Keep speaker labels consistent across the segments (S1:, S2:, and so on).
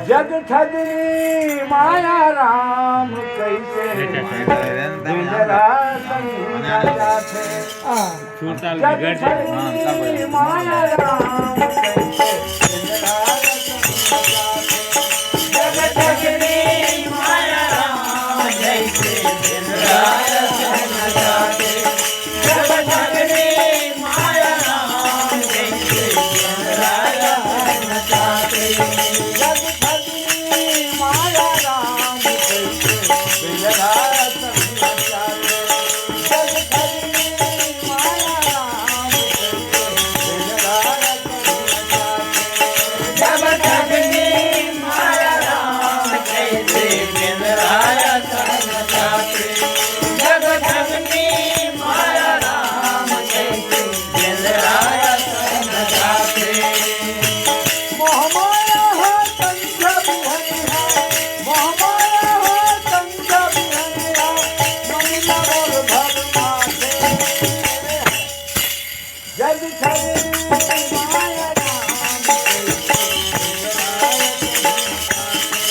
S1: जग ठगनी माया राम कैसे बिंदरा संग जाते जग ठगनी माया राम कैसे बिंदरा संग जाते जग ठगनी माया राम जैसे बिंदरा संग जाते जग ठगनी माया राम जैसे बिंदरा संग जाते जग ठगनी माया राम कैसे बिंदरा संग जाते जग ठगनी माया राम कैसे बिंदरा संग जाते जग ठगनी माया राम कैसे बिंदरा संग जाते जग ठगनी माया राम कैसे बिंदरा संग जाते मोह माया हो तंग बिहनिया मोह माया हो तंग बिहनिया ममिला मोर भव माथे जग ठगनी माया राम कैसे बिंदरा माया राम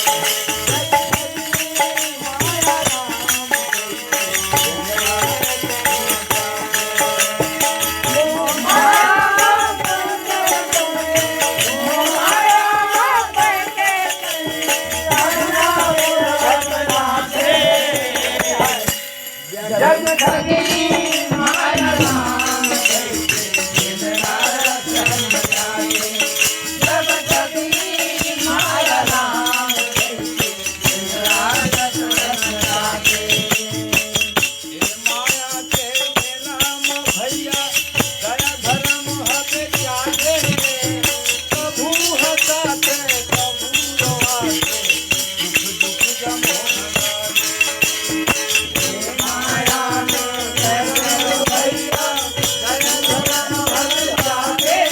S1: जग ठगनी माया राम कैसे बिंदरा संग जाते जग ठगनी माया राम कैसे बिंदरा संग जाते माया के नाम भैया दया धर्म हक त्यागे कभू हंसाते कभू रोवाते दुख दुख जमोन माया में भैया दया धर्म हक त्यागे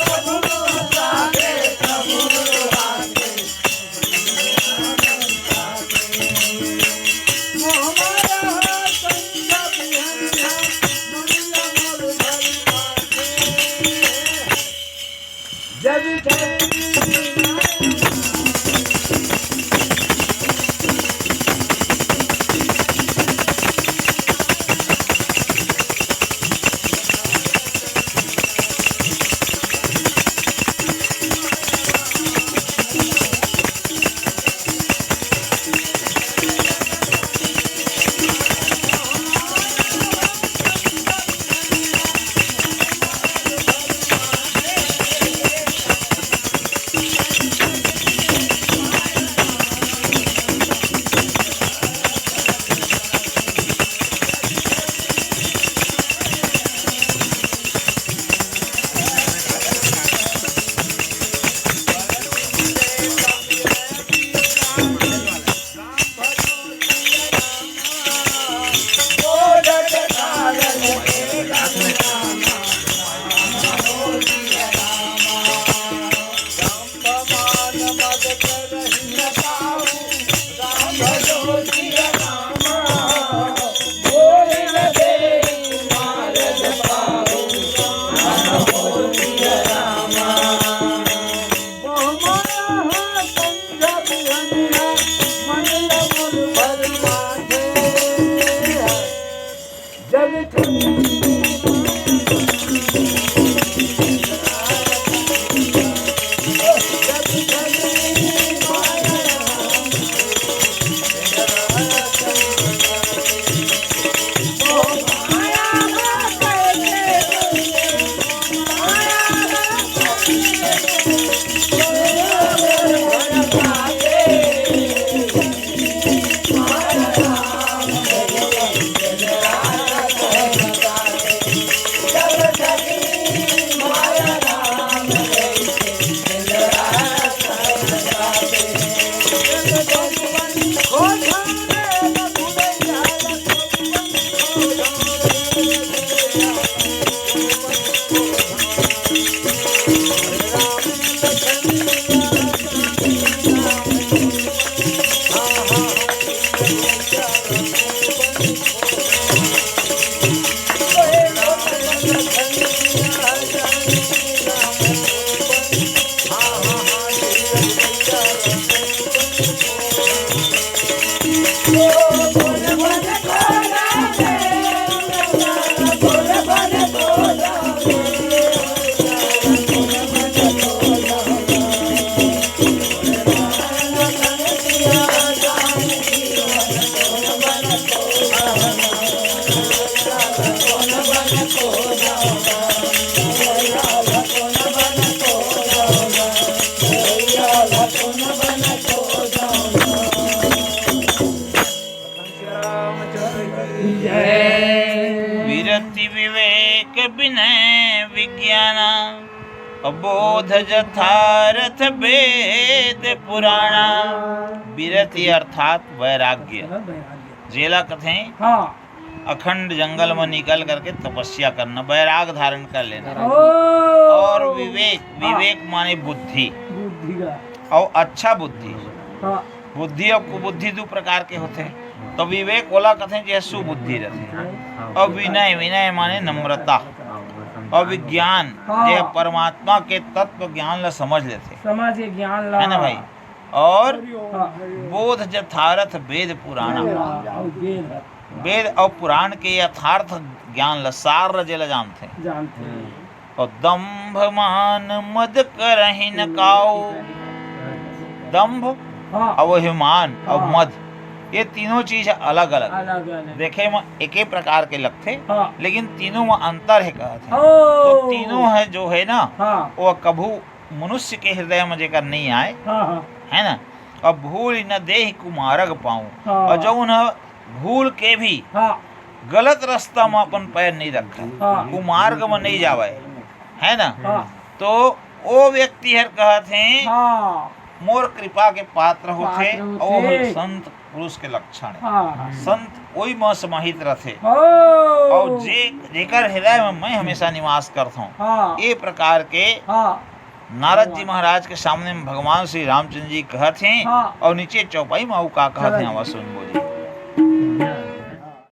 S1: कभू हंसाते कभू रोवाते मोह माया हो तंग बिहनिया ममिला मोर भव माथे जग ठगनी माया
S2: विज्ञान अबोध यथार्थ वेद पुराणा। विरति अर्थात वैराग्य, जेला कथे
S1: हाँ
S2: अखंड जंगल में निकल करके तपस्या करना, वैराग धारण कर लेना।
S1: ओ
S2: और विवेक, विवेक माने बुद्धि,
S1: बुद्धि का
S2: और अच्छा बुद्धि।
S1: हाँ
S2: बुद्धि और कुबुद्धि दो प्रकार के होते हैं। तो विवेक वाला कथे जे सुबुद्धि रहते। और विनय, विनय माने नम्रता। और विज्ञान जे परमात्मा के तत्व ज्ञान ला समझ लेते,
S1: समझ के ज्ञान ला
S2: है ना भाई। और
S1: हाँ
S2: बोध यथार्थ वेद पुराण,
S1: और वेद
S2: वेद और पुराण के यथार्थ ज्ञान ला, सार रजेला जानते हैं।
S1: जानते हैं।
S2: और दंभ मान मद करहि न काऊ। दंभ
S1: हाँ
S2: अभिमान और मद, ये तीनों चीज अलग अलग
S1: अलग अलग
S2: देखे में एक ही प्रकार के लगते,
S1: हाँ
S2: लेकिन तीनों में अंतर है कहते हैं।
S1: ओ
S2: तो तीनों है जो है ना,
S1: हाँ
S2: वो कभू मनुष्य के हृदय में जेकर नहीं आए,
S1: हाँ हाँ
S2: है ना। अब भूल न देह कुमारग पाऊं,
S1: हाँ।
S2: और जो उन्हें भूल के भी
S1: हाँ
S2: गलत रास्ता में अपन पैर नहीं रखा,
S1: हाँ।
S2: कुमार्ग में नहीं जावे, है ना।
S1: हाँ
S2: तो वो व्यक्ति हर कहते हैं
S1: हाँ
S2: मोर कृपा के पात्र होते,
S1: पात्र होते।
S2: और हर संत पुरुष के लक्षण है।
S1: हाँ
S2: संत वही में समाहित रहते,
S1: ओ
S2: और जेकर हृदय में मैं हमेशा निवास करता हूँ।
S1: हाँ
S2: ये प्रकार के
S1: हाँ
S2: नारद जी महाराज के सामने में भगवान श्री रामचंद्र जी कहते हैं।
S1: हाँ।
S2: और नीचे चौपाई में का कहते हैं, आवाज सुन बोल।